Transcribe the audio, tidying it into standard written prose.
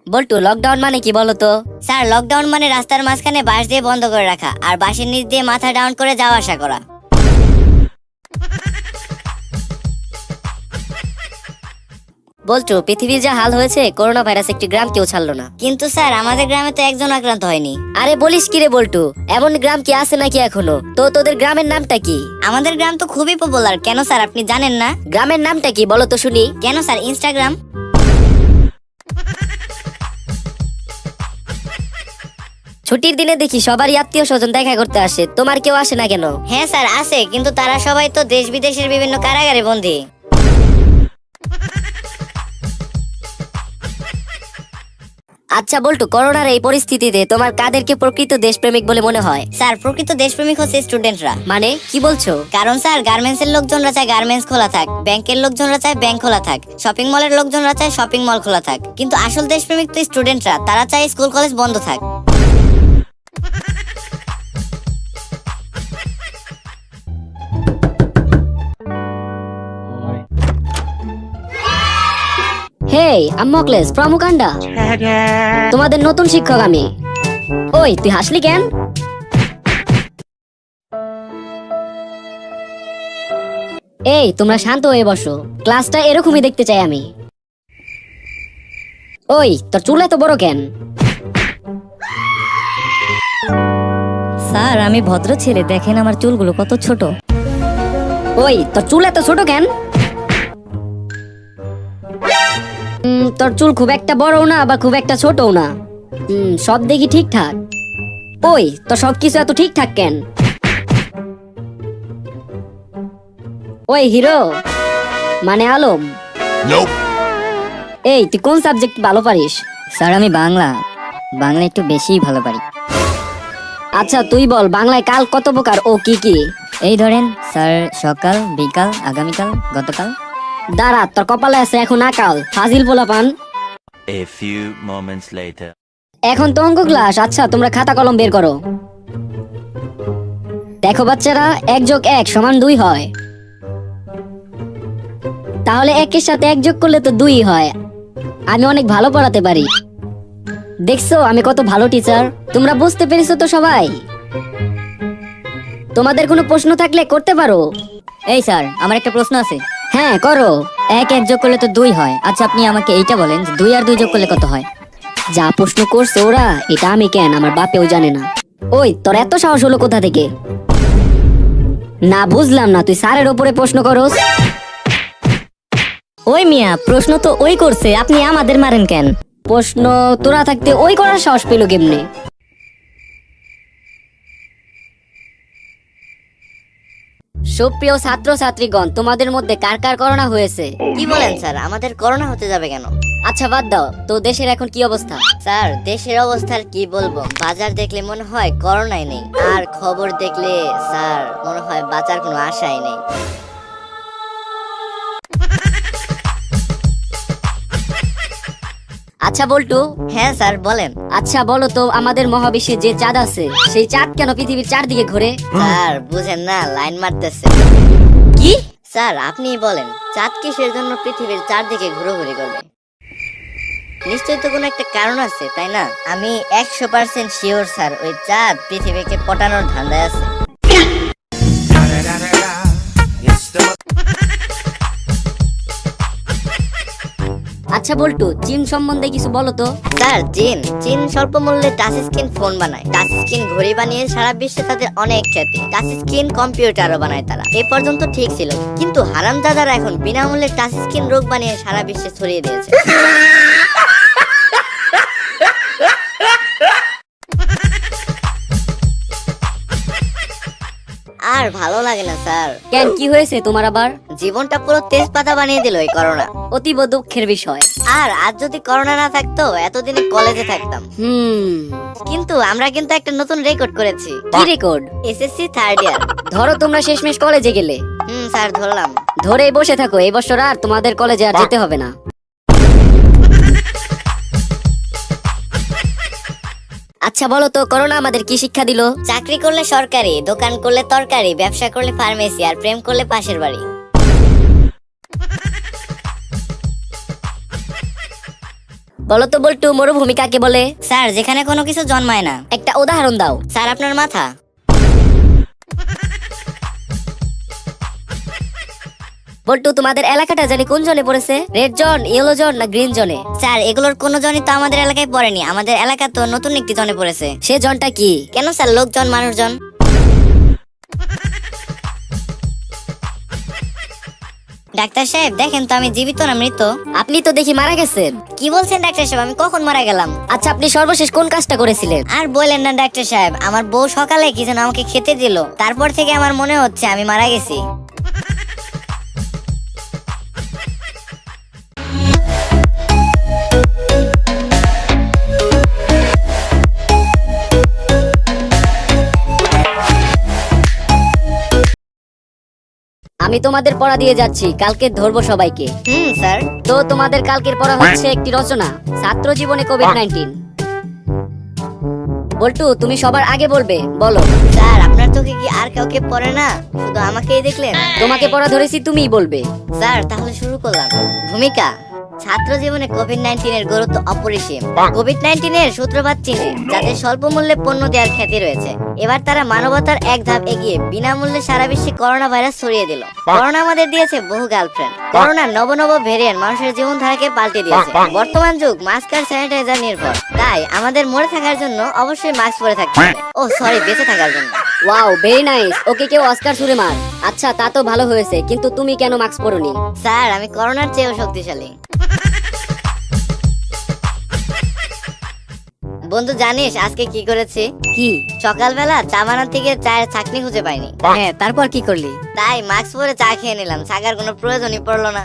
বল্টু, lockdown মানে কি বলো তো? স্যার, লকডাউন মানে রাস্তার মাঝখানে বাঁশ দিয়ে বন্ধ করে রাখা আর বাঁশের নিচ দিয়ে মাথা ডাউন করে যাওয়া আসা করা। বল্টু, পৃথিবীর যা হাল হয়েছে, করোনা ভাইরাস একটি গ্রাম কেউ ছাড়লো না। কিন্তু স্যার, আমাদের গ্রামে তো একজন আক্রান্ত হয়নি। আরে বলিস কি রে বল্টু, এমন গ্রাম কি আছে নাকি এখনো? তো তোদের গ্রামের নামটা কি? আমাদের গ্রাম তো খুবই পপুলার। কেন স্যার, আপনি জানেন না? গ্রামের নামটা কি বলো তো শুনি? কেন স্যার, ইনস্টাগ্রাম। ছুটির দিনে দেখি সবারই আত্মীয় স্বজন দেখা করতে আসে, তোমার কেউ আসে না কেন? হ্যাঁ স্যার, আছে, কিন্তু তারা সবাই তো দেশ বিদেশের বিভিন্ন কারাগারে বন্দী। আচ্ছা বল্টু, করোনার এই পরিস্থিতিতে তোমার কাদেরকে প্রকৃত দেশপ্রেমিক বলে মনে হয়? স্যার, প্রকৃত দেশপ্রেমিক হচ্ছে স্টুডেন্টরা। মানে কি বলছো? কারণ স্যার, গার্মেন্টস এর লোকজনরা চায় গার্মেন্টস খোলা থাক, ব্যাংকের লোকজনরা চায় ব্যাংক খোলা থাক, শপিং মলের লোকজনরা চায় শপিং মল খোলা থাক, কিন্তু আসল দেশপ্রেমিক তো স্টুডেন্টরা। তারা চায় স্কুল কলেজ বন্ধ থাক। হেই, আম্মকলেস ফ্রম উগান্ডা। তোমাদের নতুন শিক্ষক আমি। ওই, তুই হাসলি কেন? এই, তোমরা শান্ত হয়ে বসো, ক্লাসটা এরকমই দেখতে চাই আমি। ওই, তোর চুল এত বড় কেন? স্যার, আমি ভদ্র ছেলে, দেখেন আমার চুলগুলো কত ছোট। ওই, তোর চুল এত ছোট কেন? তোর চুল খুব একটা বড়ও না, আবার খুব একটা ছোটও না। সব দেখি ঠিকঠাক। ওই, তোর সবকিছু এত ঠিকঠাক কেন? ওই হিরো, মানে আলম। এই, তুই কোন সাবজেক্ট ভালো পারিস? স্যার, আমি বাংলা একটু বেশিই ভালো পারি। আচ্ছা তুই বল, বাংলায় কাল কত প্রকার ও কি কি? এই ধরেন স্যার, সকাল, বিকাল, আগামীকাল, গতকাল। দাঁড়া, তোর কপালে আছে এখন আকাল, ফাজিল পোলাপান। A few moments later. এখন তো অঙ্ক ক্লাস। আচ্ছা, তোমরা খাতা কলম বের করো। দেখো বাচ্চারা, 1+1 = 2 হয়। তাহলে 1-এর সাথে 1 যোগ করলে তো 2 হয়। আমি অনেক ভালো পড়াতে পারি। দেখছো আমি কত ভালো টিচার। তোমরা বুঝতে পেরেছো তো সবাই? তোমাদের কোনো প্রশ্ন থাকলে করতে পারো। এই স্যার, আমার একটা প্রশ্ন আছে। হ্যাঁ, করো। 1 যোগ করলে তো 2 হয়। আচ্ছা, আপনি আমাকে এইটা বলেন যে 2 আর 2 যোগ করলে কত হয়? যা প্রশ্ন করছে ওরা, এটা আমি কেন, আমার বাপেও জানে না। ওই, তোর এত সাহস হলো কোথা থেকে? না বুঝলাম না, তুই স্যারের উপরে প্রশ্ন করস? ওই মিয়া, প্রশ্ন তো ওই করছে, আপনি আমাদের মারেন কেন? প্রশ্ন তোরা থাকতে ওই করার সাহস পেল কেমনে? সুপ্রিয় ছাত্র ছাত্রীগণ, তোমাদের মধ্যে কার কার করোনা হয়েছে? কি বলেন স্যার, আমাদের করোনা হতে যাবে কেন? আচ্ছা বাদ দাও তো, দেশের এখন কি অবস্থা? স্যার, দেশের অবস্থার কি বলবো, বাজার দেখলে মনে হয় করোনাই নেই, আর খবর দেখলে স্যার মনে হয় বাঁচার কোনো আশাই নেই। আচ্ছা বল্টু। হ্যাঁ স্যার, বলেন। আচ্ছা বলো তো, আমাদের মহাবিশ্বে যে চাঁদ আছে, সেই চাঁদ কেন পৃথিবীর চারদিকে ঘোরে? স্যার, বুঝেন না, লাইন মারতেছে। কি? স্যার, আপনিই বলেন, চাঁদ কিসের জন্য পৃথিবীর চারদিকে ঘোরাঘুরি করবে? নিশ্চয়ই তো কোনো একটা কারণ আছে, তাই না? আমি 100% শিওর স্যার, ওই চাঁদ পৃথিবীকে পটানোর ধান্দায় আছে। আচ্ছা বল্টু, চীন সম্বন্ধে কিছু বলো তো। স্যার, চীন স্বল্প মূল্যে টাচ স্ক্রিন ফোন বানায়, টাচ স্ক্রিন ঘড়ি বানিয়ে সারা বিশ্বে তাদের অনেক খ্যাতি। টাচ স্ক্রিন কম্পিউটারও বানায় তারা। এ পর্যন্ত ঠিক ছিল, কিন্তু হারামজাদারা এখন বিনামূল্যে টাচ স্ক্রিন রোগ বানিয়ে সারা বিশ্বে ছড়িয়ে দিয়েছে। আর ভালো লাগে না স্যার। কেন, কি হয়েছে তোমার আবার? জীবনটা পুরো তেজপাতা বানিয়ে দিল এই করোনা। অতীব দুঃখের বিষয়। আর আজ যদি করোনা না থাকতো, এতদিনে কলেজে থাকতাম। কিন্তু আমরা কিন্তু একটা নতুন রেকর্ড করেছি। কি রেকর্ড? এসএসসি 3rd ইয়ার। ধরো তোমরা শেষমেশ কলেজে গেলে। স্যার, ধরলাম। ধরেই বসে থাকো, এই বছর আর তোমাদের কলেজে আর যেতে হবে না। আচ্ছা বলো তো, করোনা আমাদের কি শিক্ষা দিল? চাকরি করলে সরকারি, দোকান করলে তরকারি, ব্যবসা করলে ফার্মেসি, আর প্রেম করলে পাশের বাড়ি। বলো তো বল্টু, মরুভূমি কাকে বলে? স্যার, যেখানে কোনো কিছু জন্মায় না। একটা উদাহরণ দাও। স্যার, আপনার মাথা। বল্টু, তোমাদের এলাকাটা জানি কোন জোনে পড়েছে? রেড জোন, ইয়েলো জোন না গ্রিন জোনে? স্যার, এগুলোর কোনো জনই তো আমাদের এলাকায় পড়েনি। আমাদের এলাকা তো নতুন একটি জনে পড়েছে। সে জোনটা কি? কেন স্যার, লোকজন, মানুষজন। ডাক্তার সাহেব, দেখেন তো আমি জীবিত না মৃত? আপনি তো দেখি মারা গেছেন। কি বলছেন ডাক্তার সাহেব? আমি কখন মারা গেলাম? আচ্ছা, আপনি সর্বশেষ কোন কাজটা করেছিলেন? আর বললেন না ডাক্তার সাহেব, আমার বউ সকালে কি যেন আমাকে খেতে দিল, তারপর থেকে আমার মনে হচ্ছে আমি মারা গেছি। আমি তোমাদের পড়া দিয়ে যাচ্ছি, কালকে ধরবো সবাইকে। স্যার। তো তোমাদের কালকের পড়া হচ্ছে একটি রচনা, ছাত্র জীবনে কোভিড-19। বল্টু, তুমি সবার আগে বলবে, বলো। স্যার, আপনার চোখে কি আর কাউকে পড়ে না? শুধু আমাকেই দেখলেন? তোমাকে পড়া ধরেছি, তুমিই বলবে। স্যার, তাহলে শুরু করলাম। ভূমিকা: ছাত্র জীবনে কোভিড-19 এর গুরুত্ব অপরিসীম। কোভিড-19 এর সূত্রপাত চীনে, যাদের স্বল্প মূল্যে পণ্য দেওয়ার খ্যাতি রয়েছে। এবার তারা মানবতার এক ধাপ এগিয়ে বিনামূল্যে সারা বিশ্বে করোনা ভাইরাস ছড়িয়ে দিল। করোনা আমাদের দিয়েছে বহু গার্লফ্রেন্ড। করোনার নব নব ভেরিয়েন্ট মানুষের জীবনধারাকে পাল্টে দিয়েছে। বর্তমান যুগ মাস্ক আর স্যানিটাইজার নির্ভর। তাই আমাদের মরে থাকার জন্য অবশ্যই মাস্ক পরে থাকতে হবে। ও সরি, বেঁচে থাকার জন্য। Wow, very nice. ওকে, কেউ অস্কার ছুড়ে মার। আচ্ছা, তা তো ভালো হয়েছে, কিন্তু তুমি কেন মাস্ক পরোনি? স্যার, আমি করোনার চেয়েও শক্তিশালী। বন্ধু, জানিস আজকে কি করেছি? কি? সকালবেলা চা বানাতে গিয়ে চায়ের ছাকনি খুঁজে পাইনি। হ্যাঁ, তারপর কি করলি? তাই মাস্ক পরে চা খেয়ে নিলাম। ছাকার কোনো প্রয়োজনই পড়লো না।